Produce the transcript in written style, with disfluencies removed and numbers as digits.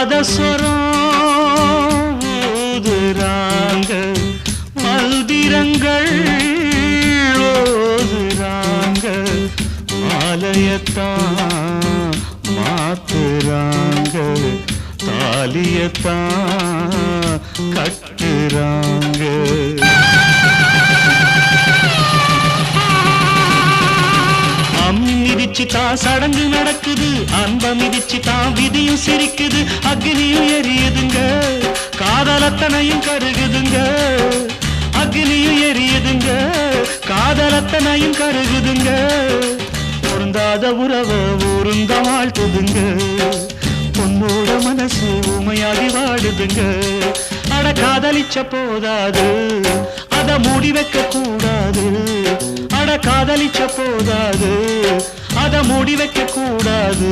நாதஸ்வரம் ஊதுறாங்க, மந்திரங்கள் ஓதுறாங்க, மாலையத்தான் மாத்துறாங்க, தாலியத்தான் கட்டுறாங்க. மிதிச்சுதான் சடங்கு நடக்குது, அன்ப மிதிச்சுதான் விதியும் சிரிக்குது, அக்னியும் எரியுதுங்க, காதலத்தனையும் கருகுதுங்க, அக்னியும் எரியுதுங்க, காதலத்தனையும் கருகுதுங்க, பொருந்தாத உறவை ஊருந்த வாழ்த்துதுங்க, பொண்ணோட மனசு உமையாகி வாடுதுங்க. அட காதலிச்ச போதாது, அத மூடி வைக்க கூடாது, அட காதலிச்ச போதாது, அத மூடி வைக்க கூடாது.